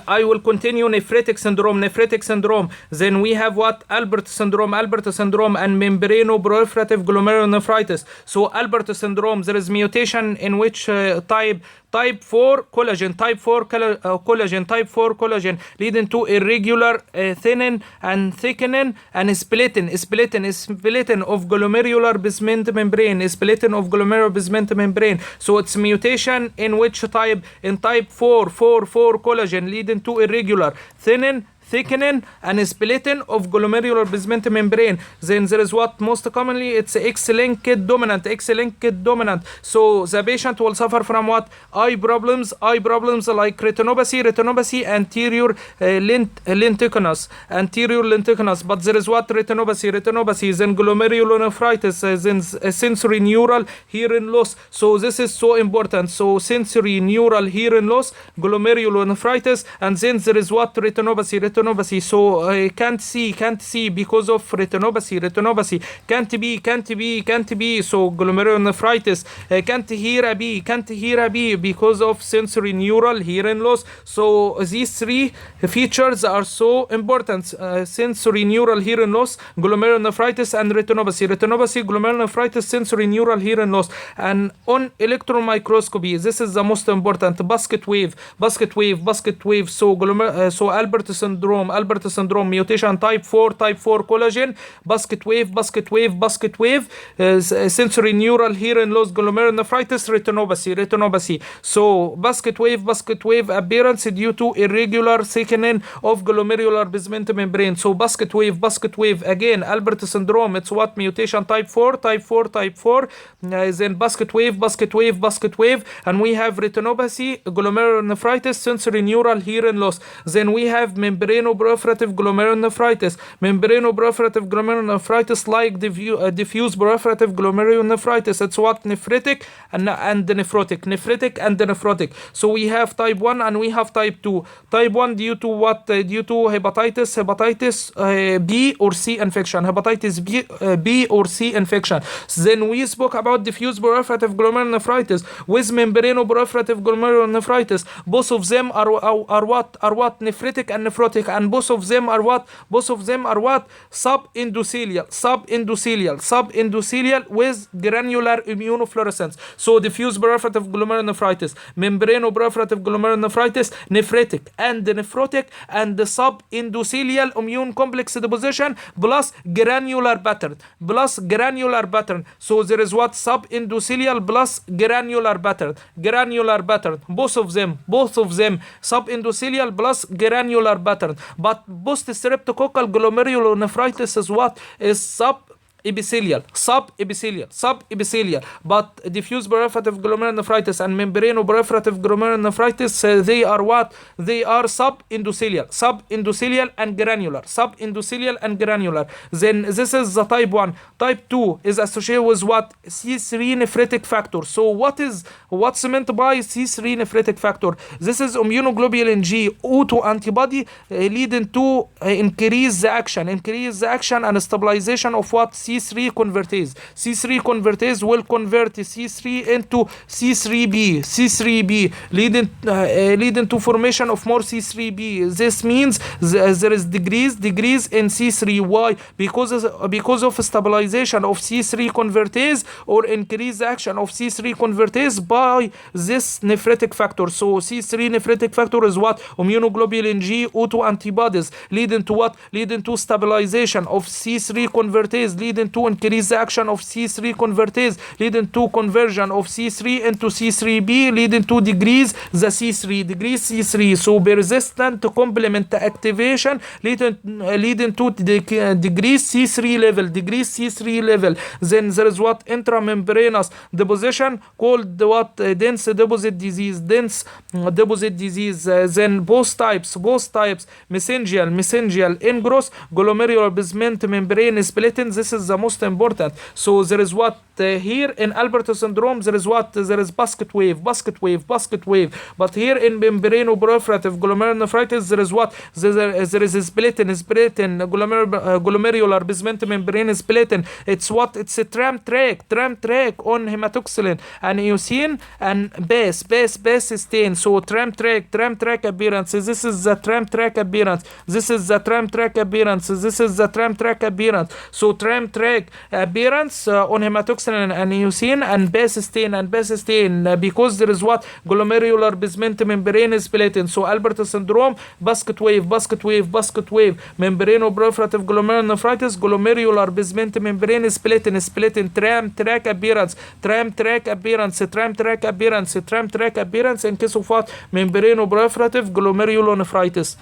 I will continue nephritic syndrome. Then we have what? Albert syndrome, and membranoproliferative glomerulonephritis. So Albert syndrome, there is mutation in which type 4 collagen, leading to irregular thinning and thickening and splitting of glomerular basement membrane, So it's mutation in which type? In type 4 collagen, leading to irregular thinning, thickening and splitting of glomerular basement membrane. Then there is what? Most commonly it's X-linked dominant. So the patient will suffer from what? Eye problems like retinopathy, anterior lentiginous. But there is what? Retinopathy, then glomerulonephritis, then sensory neural hearing loss. So this is so important. So sensory neural hearing loss, glomerulonephritis, and then there is what? Retinopathy. So can't see because of retinopathy. Can't be. So glomerulonephritis. Can't hear a bee because of sensory neural hearing loss. So these three features are so important: sensory neural hearing loss, glomerulonephritis, and retinopathy. Glomerulonephritis, sensory neural hearing loss. And on electron microscopy, this is the most important: basket wave. So Albert syndrome, mutation type 4 collagen, basket wave, sensory neural hearing loss, glomerulonephritis, retinopathy. So basket wave appearance due to irregular thickening of glomerular basement membrane. So basket wave again, Albert syndrome, it's what? Mutation type 4, then basket wave, and we have retinopathy, glomerulonephritis, sensory neural hearing loss. Then we have membranoproliferative glomerulonephritis, like diffuse proliferative glomerulonephritis. It's what? Nephritic and nephrotic. So we have type 1 and we have type 2. Type 1 due to what? Due to hepatitis B or C infection. Then we spoke about diffuse proliferative glomerulonephritis with membranoproliferative glomerulonephritis. Both of them are what? Nephritic and nephrotic, and both of them are what? Subendothelial with granular immunofluorescence. So diffuse proliferative glomerulonephritis, membranoproliferative glomerulonephritis, nephritic and nephrotic, and the subendothelial immune complex deposition plus granular pattern. So there is what? Subendothelial plus granular pattern. Both of them subendothelial plus granular pattern. But post-streptococcal glomerulonephritis is what? Is subepithelial. But diffuse proliferative glomerulonephritis and membranoproliferative glomerulonephritis, they are what? They are subendothelial and granular. Then this is the type 1. Type 2 is associated with what? C3 nephritic factor. So what's meant by C3 nephritic factor? This is immunoglobulin G autoantibody leading to increase the action and stabilization of what? C3 convertase. C3 convertase will convert C3 into C3b, leading to formation of more C3b. This means there is decrease in C3. Why? Because of stabilization of C3 convertase or increased action of C3 convertase by this nephritic factor. So C3 nephritic factor is what? Immunoglobulin G autoantibodies leading to what? Leading to stabilization of C3 convertase, leading to increased action of C3 convertase, leading to conversion of C3 into C3b, leading to decrease the C3. So persistent complement activation leading to decrease C3 level. Then there is what? Intramembranous deposition called what? Dense deposit disease. Then both types, mesangial, ingross, glomerular basement membrane splitting. This is the most important. So there is what here in Albertus syndrome, there is what? There is basket wave, basket wave, basket wave. But here in membranoproliferative glomerulonephritis, there is what? There is a splitting, glomerular basement membrane splitting. It's what? It's a tram track on hematoxylin and eosin and base stain. So tram track appearance. This is the tram track appearance. This is the tram track appearance. This is the tram track appearance. So tram track appearance on hematoxylin and eosin and base stain because there is what? Glomerular basement membrane splitting. So Albertus syndrome, basket wave, membranoproliferative glomerulonephritis, glomerular basement membrane splitting, tram track appearance in case of what? Membranoproliferative glomerulonephritis.